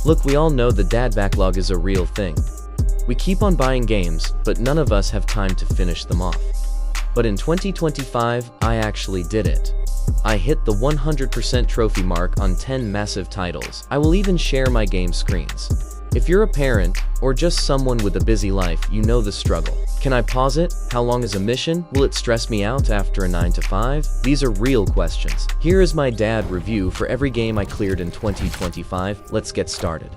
Look, we all know the Dad Backlog is a real thing. We keep on buying games, but none of us have time to finish them off. But in 2025, I actually did it. I hit the 100% trophy mark on 10 massive titles. I will even share my game screens. If you're a parent, or just someone with a busy life, you know the struggle. Can I pause it? How long is a mission? Will it stress me out after a 9 to 5? These are real questions. Here is my dad review for every game I cleared in 2025. Let's get started.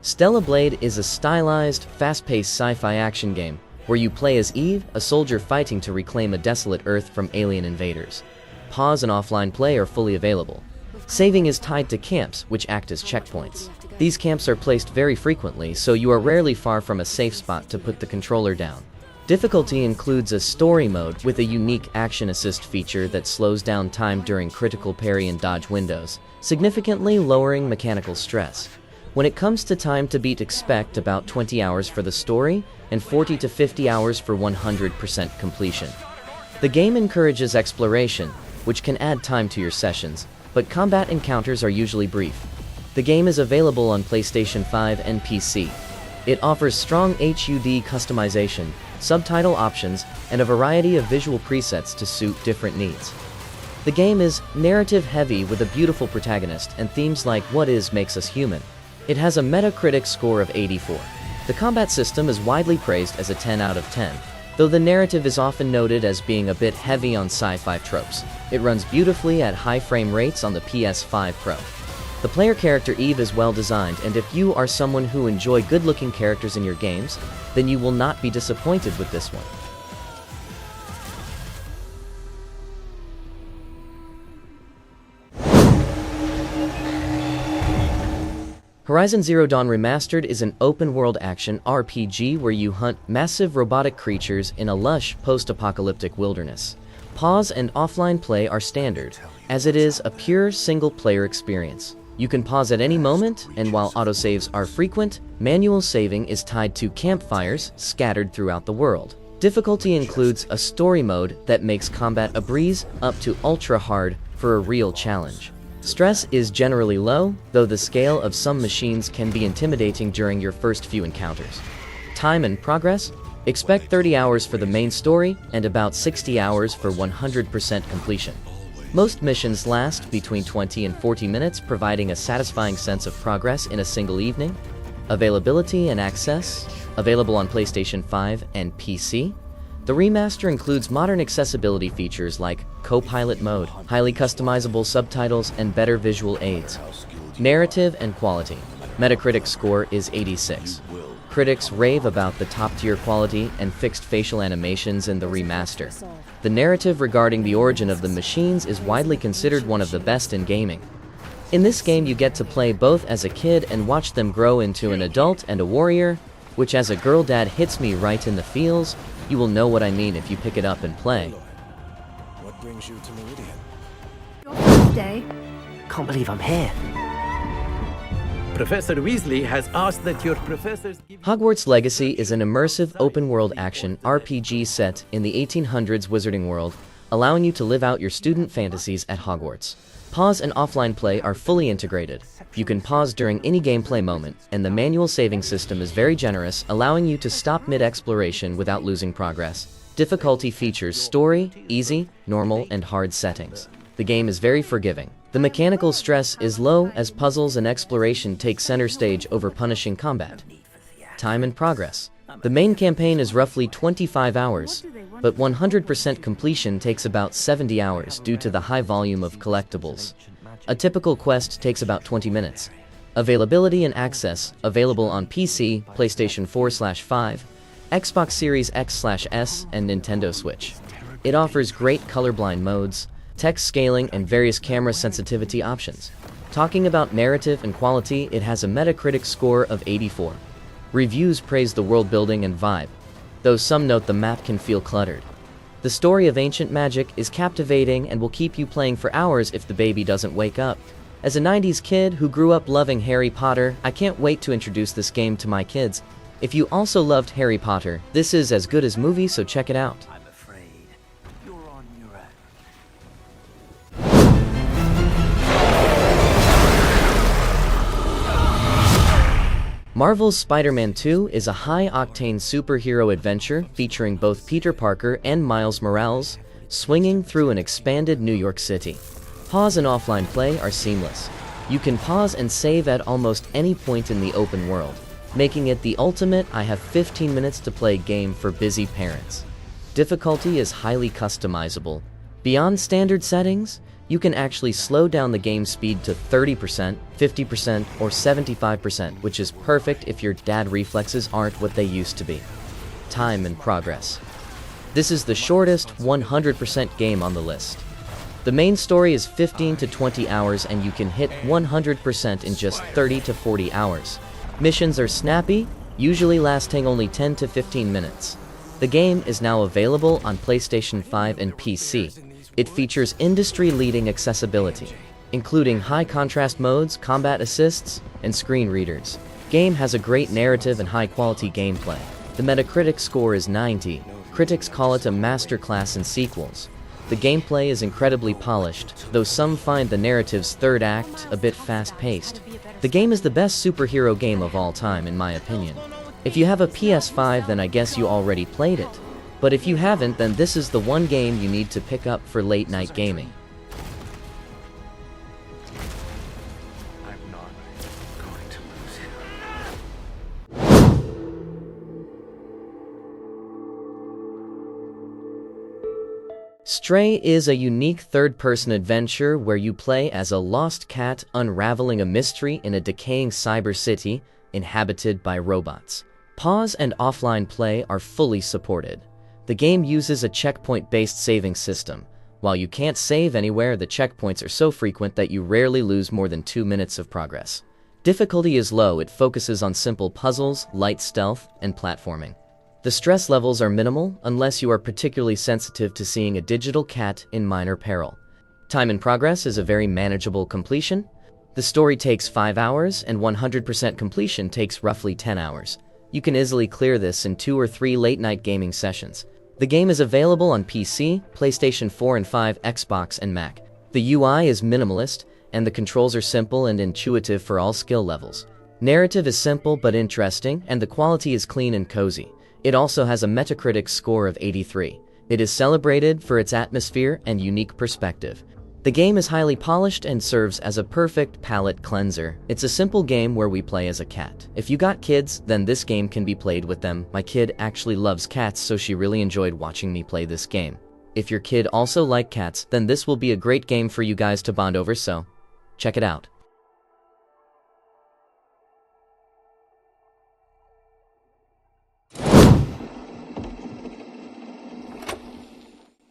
Stellar Blade is a stylized, fast-paced sci-fi action game where you play as Eve, a soldier fighting to reclaim a desolate Earth from alien invaders. Pause and offline play are fully available. Saving is tied to camps, which act as checkpoints. These camps are placed very frequently, so you are rarely far from a safe spot to put the controller down. Difficulty includes a story mode with a unique action assist feature that slows down time during critical parry and dodge windows, significantly lowering mechanical stress. When it comes to time to beat, expect about 20 hours for the story and 40 to 50 hours for 100% completion. The game encourages exploration, which can add time to your sessions, but combat encounters are usually brief. The game is available on PlayStation 5 and PC. It offers strong HUD customization, subtitle options, and a variety of visual presets to suit different needs. The game is narrative-heavy with a beautiful protagonist and themes like what is makes us human. It has a Metacritic score of 84. The combat system is widely praised as a 10 out of 10, though the narrative is often noted as being a bit heavy on sci-fi tropes. It runs beautifully at high frame rates on the PS5 Pro. The player character Eve is well designed, and if you are someone who enjoy good-looking characters in your games, then you will not be disappointed with this one. Horizon Zero Dawn Remastered is an open-world action RPG where you hunt massive robotic creatures in a lush, post-apocalyptic wilderness. Pause and offline play are standard, as it is a pure single-player experience. You can pause at any moment, and while autosaves are frequent, manual saving is tied to campfires scattered throughout the world. Difficulty includes a story mode that makes combat a breeze up to ultra-hard for a real challenge. Stress is generally low, though the scale of some machines can be intimidating during your first few encounters. Time and progress? Expect 30 hours for the main story and about 60 hours for 100% completion. Most missions last between 20 and 40 minutes, providing a satisfying sense of progress in a single evening. Availability and access? Available on PlayStation 5 and PC. The remaster includes modern accessibility features like co-pilot mode, highly customizable subtitles, and better visual aids. Narrative and quality. Metacritic score is 86. Critics rave about the top-tier quality and fixed facial animations in the remaster. The narrative regarding the origin of the machines is widely considered one of the best in gaming. In this game, you get to play both as a kid and watch them grow into an adult and a warrior, which as a girl dad hits me right in the feels. You will know what I mean if you pick it up and play. What brings you to Meridian? Your first day? Can't believe I'm here. Professor Weasley has asked that your professors give Hogwarts Legacy is an immersive open-world action RPG set in the 1800s Wizarding World, allowing you to live out your student fantasies at Hogwarts. Pause and offline play are fully integrated. You can pause during any gameplay moment, and the manual saving system is very generous, allowing you to stop mid-exploration without losing progress. Difficulty features story, easy, normal, and hard settings. The game is very forgiving. The mechanical stress is low as puzzles and exploration take center stage over punishing combat. Time and progress. The main campaign is roughly 25 hours, but 100% completion takes about 70 hours due to the high volume of collectibles. A typical quest takes about 20 minutes. Availability and access, available on PC, PlayStation 4/5, Xbox Series X/S, and Nintendo Switch. It offers great colorblind modes, text scaling, and various camera sensitivity options. Talking about narrative and quality, it has a Metacritic score of 84. Reviews praise the world building and vibe, though some note the map can feel cluttered. The story of ancient magic is captivating and will keep you playing for hours if the baby doesn't wake up. As a 90s kid who grew up loving Harry Potter, I can't wait to introduce this game to my kids. If you also loved Harry Potter, this is as good as movie, so check it out. I'm afraid you're on your own. Marvel's Spider-Man 2 is a high-octane superhero adventure featuring both Peter Parker and Miles Morales, swinging through an expanded New York City. Pause and offline play are seamless. You can pause and save at almost any point in the open world, making it the ultimate "I have 15 minutes to play" game for busy parents. Difficulty is highly customizable. Beyond standard settings, you can actually slow down the game speed to 30%, 50%, or 75%, which is perfect if your dad reflexes aren't what they used to be. Time and progress. This is the shortest 100% game on the list. The main story is 15 to 20 hours and you can hit 100% in just 30 to 40 hours. Missions are snappy, usually lasting only 10 to 15 minutes. The game is now available on PlayStation 5 and PC. It features industry-leading accessibility, including high-contrast modes, combat assists, and screen readers. Game has a great narrative and high-quality gameplay. The Metacritic score is 90. Critics call it a masterclass in sequels. The gameplay is incredibly polished, though some find the narrative's third act a bit fast-paced. The game is the best superhero game of all time, in my opinion. If you have a PS5, then I guess you already played it. But if you haven't, then this is the one game you need to pick up for late-night gaming. I'm not going to lose him. Stray is a unique third-person adventure where you play as a lost cat unraveling a mystery in a decaying cyber city inhabited by robots. Pause and offline play are fully supported. The game uses a checkpoint-based saving system. While you can't save anywhere, the checkpoints are so frequent that you rarely lose more than 2 minutes of progress. Difficulty is low. It focuses on simple puzzles, light stealth, and platforming. The stress levels are minimal unless you are particularly sensitive to seeing a digital cat in minor peril. Time in progress is a very manageable completion. The story takes 5 hours and 100% completion takes roughly 10 hours. You can easily clear this in 2 or 3 late-night gaming sessions. The game is available on PC, PlayStation 4 and 5, Xbox, and Mac. The UI is minimalist, and the controls are simple and intuitive for all skill levels. Narrative is simple but interesting, and the quality is clean and cozy. It also has a Metacritic score of 83. It is celebrated for its atmosphere and unique perspective. The game is highly polished and serves as a perfect palate cleanser. It's a simple game where we play as a cat. If you got kids, then this game can be played with them. My kid actually loves cats, so she really enjoyed watching me play this game. If your kid also likes cats, then this will be a great game for you guys to bond over, so check it out.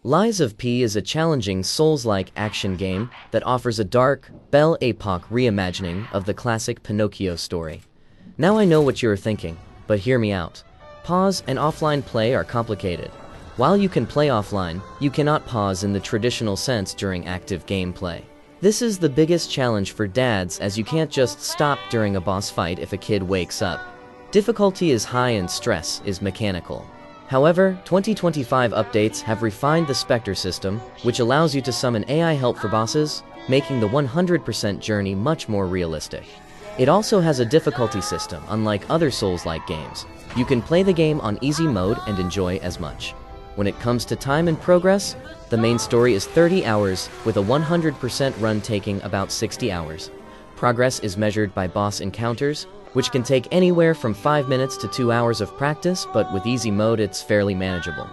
Lies of P is a challenging Souls-like action game that offers a dark, Belle Epoque reimagining of the classic Pinocchio story. Now I know what you are thinking, but hear me out. Pause and offline play are complicated. While you can play offline, you cannot pause in the traditional sense during active gameplay. This is the biggest challenge for dads, as you can't just stop during a boss fight if a kid wakes up. Difficulty is high and stress is mechanical. However, 2025 updates have refined the Spectre system, which allows you to summon AI help for bosses, making the 100% journey much more realistic. It also has a difficulty system, unlike other Souls-like games. You can play the game on easy mode and enjoy as much. When it comes to time and progress, the main story is 30 hours, with a 100% run taking about 60 hours. Progress is measured by boss encounters, which can take anywhere from 5 minutes to 2 hours of practice, but with easy mode it's fairly manageable.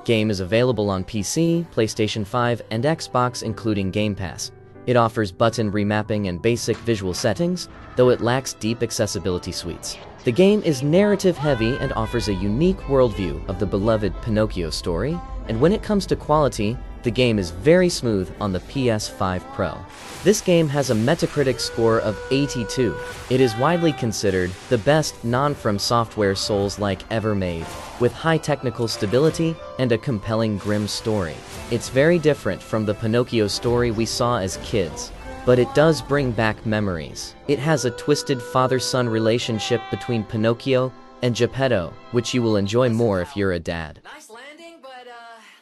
Game is available on PC, PlayStation 5, and Xbox, including Game Pass. It offers button remapping and basic visual settings, though it lacks deep accessibility suites. The game is narrative-heavy and offers a unique worldview of the beloved Pinocchio story, and when it comes to quality, The game is very smooth on the PS5 Pro. This game has a Metacritic score of 82. It is widely considered the best non-From Software Souls-like ever made, with high technical stability and a compelling grim story. It's very different from the Pinocchio story we saw as kids, but it does bring back memories. It has a twisted father-son relationship between Pinocchio and Geppetto, which you will enjoy more if you're a dad. Nice landing, but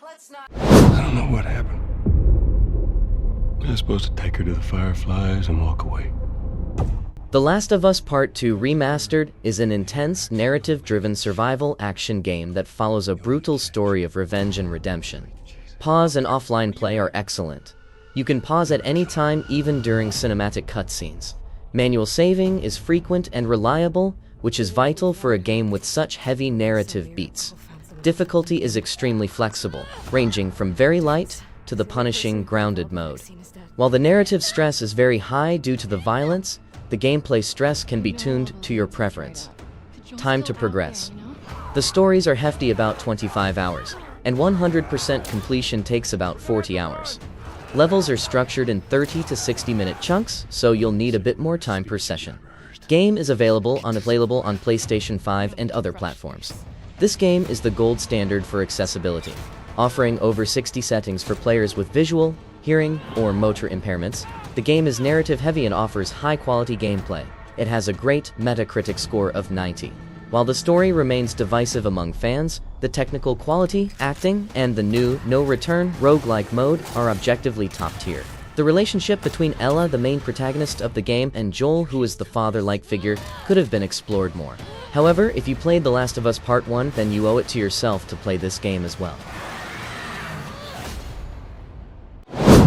let's not. I don't know what happened. I was supposed to take her to the Fireflies and walk away. The Last of Us Part 2 Remastered is an intense, narrative-driven survival action game that follows a brutal story of revenge and redemption. Pause and offline play are excellent. You can pause at any time, even during cinematic cutscenes. Manual saving is frequent and reliable, which is vital for a game with such heavy narrative beats. Difficulty is extremely flexible, ranging from very light to the punishing grounded mode. While the narrative stress is very high due to the violence, the gameplay stress can be tuned to your preference. Time to progress. The stories are hefty, about 25 hours, and 100% completion takes about 40 hours. Levels are structured in 30 to 60-minute chunks, so you'll need a bit more time per session. Game is available on PlayStation 5 and other platforms. This game is the gold standard for accessibility, offering over 60 settings for players with visual, hearing, or motor impairments. The game is narrative-heavy and offers high-quality gameplay. It has a great Metacritic score of 90. While the story remains divisive among fans, the technical quality, acting, and the new no-return roguelike mode are objectively top-tier. The relationship between Ella, the main protagonist of the game, and Joel, who is the father-like figure, could have been explored more. However, if you played The Last of Us Part 1, then you owe it to yourself to play this game as well.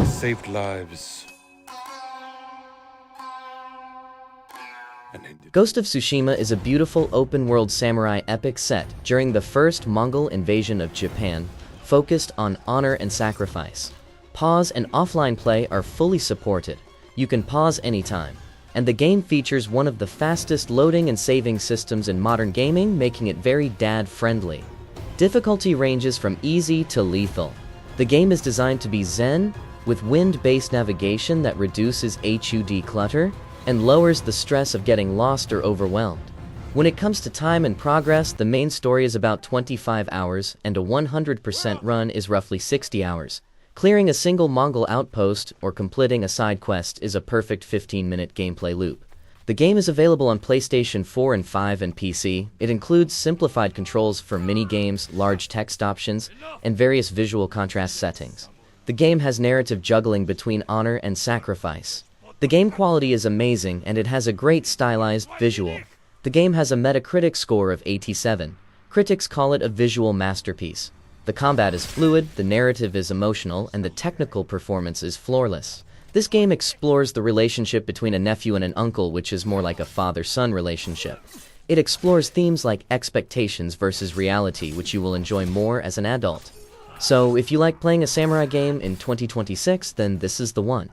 Saved lives. Ghost of Tsushima is a beautiful open-world samurai epic set during the first Mongol invasion of Japan, focused on honor and sacrifice. Pause and offline play are fully supported. You can pause anytime, and the game features one of the fastest loading and saving systems in modern gaming, making it very dad-friendly. Difficulty ranges from easy to lethal. The game is designed to be zen, with wind-based navigation that reduces HUD clutter and lowers the stress of getting lost or overwhelmed. When it comes to time and progress, the main story is about 25 hours, and a 100% run is roughly 60 hours. Clearing a single Mongol outpost or completing a side quest is a perfect 15-minute gameplay loop. The game is available on PlayStation 4 and 5 and PC. It includes simplified controls for mini-games, large text options, and various visual contrast settings. The game has narrative juggling between honor and sacrifice. The game quality is amazing, and it has a great stylized visual. The game has a Metacritic score of 87. Critics call it a visual masterpiece. The combat is fluid, the narrative is emotional, and the technical performance is flawless. This game explores the relationship between a nephew and an uncle, which is more like a father-son relationship. It explores themes like expectations versus reality, which you will enjoy more as an adult. So, if you like playing a samurai game in 2026, then this is the one.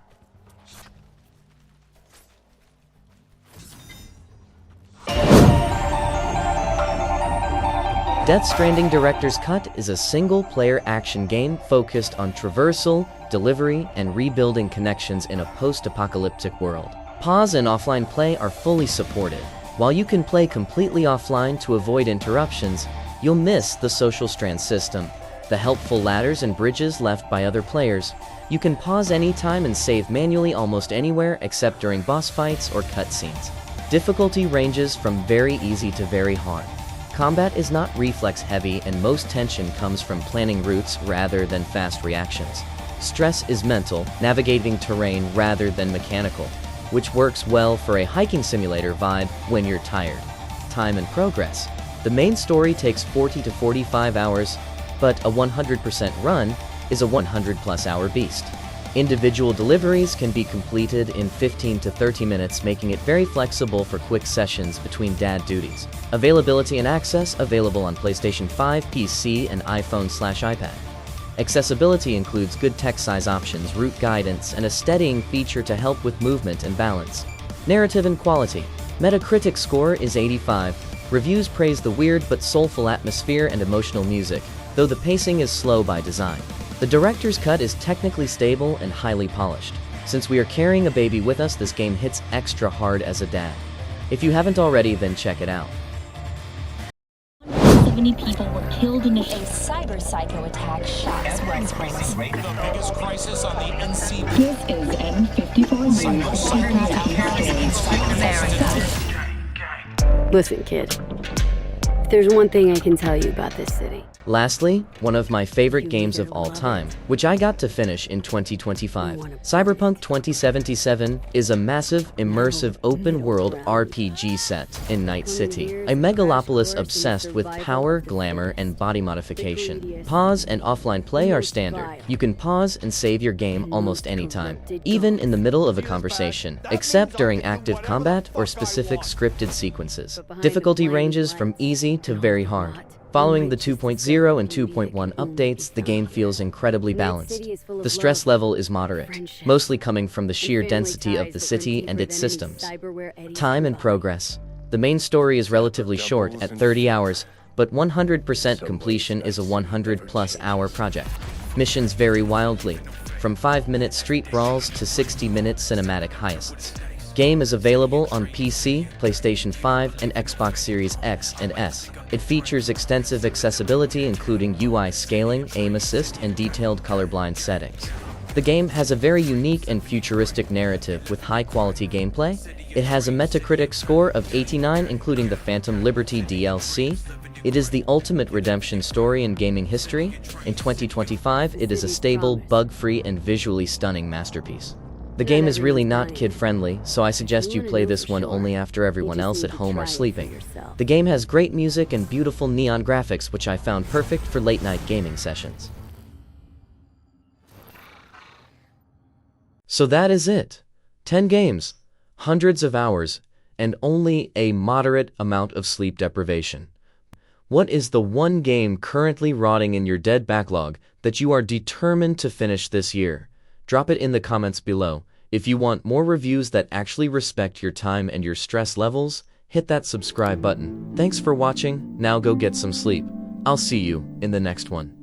Death Stranding Director's Cut is a single-player action game focused on traversal, delivery, and rebuilding connections in a post-apocalyptic world. Pause and offline play are fully supported. While you can play completely offline to avoid interruptions, you'll miss the social strand system, the helpful ladders and bridges left by other players. You can pause anytime and save manually almost anywhere except during boss fights or cutscenes. Difficulty ranges from very easy to very hard. Combat is not reflex-heavy, and most tension comes from planning routes rather than fast reactions. Stress is mental, navigating terrain rather than mechanical, which works well for a hiking simulator vibe when you're tired. Time and progress. The main story takes 40 to 45 hours, but a 100% run is a 100-plus hour beast. Individual deliveries can be completed in 15 to 30 minutes, making it very flexible for quick sessions between dad duties. Availability and access available on PlayStation 5, PC, and iPhone/iPad. Accessibility includes good text size options, route guidance, and a steadying feature to help with movement and balance. Narrative and quality. Metacritic score is 85. Reviews praise the weird but soulful atmosphere and emotional music, though the pacing is slow by design. The director's cut is technically stable and highly polished. Since we are carrying a baby with us, this game hits extra hard as a dad. If you haven't already, then check it out. 70 people were killed in a cyber psycho attack shocks Westbrook. The biggest crisis on the NCP. This is N54 News. Listen, kid. If there's one thing I can tell you about this city. Lastly, one of my favorite games of all time, which I got to finish in 2025. Cyberpunk 2077 is a massive, immersive, open-world RPG set in Night City, a megalopolis obsessed with power, glamour, and body modification. Pause and offline play are standard. You can pause and save your game almost anytime, even in the middle of a conversation, except during active combat or specific scripted sequences. Difficulty ranges from easy to very hard. Following the 2.0 and 2.1 updates, the game feels incredibly balanced. The stress level is moderate, mostly coming from the sheer density of the city and its systems. Time and progress. The main story is relatively short at 30 hours, but 100% completion is a 100+ hour project. Missions vary wildly, from 5-minute street brawls to 60-minute cinematic heists. Game is available on PC, PlayStation 5, and Xbox Series X and S. It features extensive accessibility including UI scaling, aim assist, and detailed colorblind settings. The game has a very unique and futuristic narrative with high-quality gameplay. It has a Metacritic score of 89 including the Phantom Liberty DLC. It is the ultimate redemption story in gaming history. In 2025, it is a stable, bug-free, and visually stunning masterpiece. The game is really not kid-friendly, so I suggest you play this one only after everyone else at home are sleeping. The game has great music and beautiful neon graphics, which I found perfect for late-night gaming sessions. So that is it. 10 games, hundreds of hours, and only a moderate amount of sleep deprivation. What is the one game currently rotting in your dead backlog that you are determined to finish this year? Drop it in the comments below. If you want more reviews that actually respect your time and your stress levels, hit that subscribe button. Thanks for watching. Now go get some sleep. I'll see you in the next one.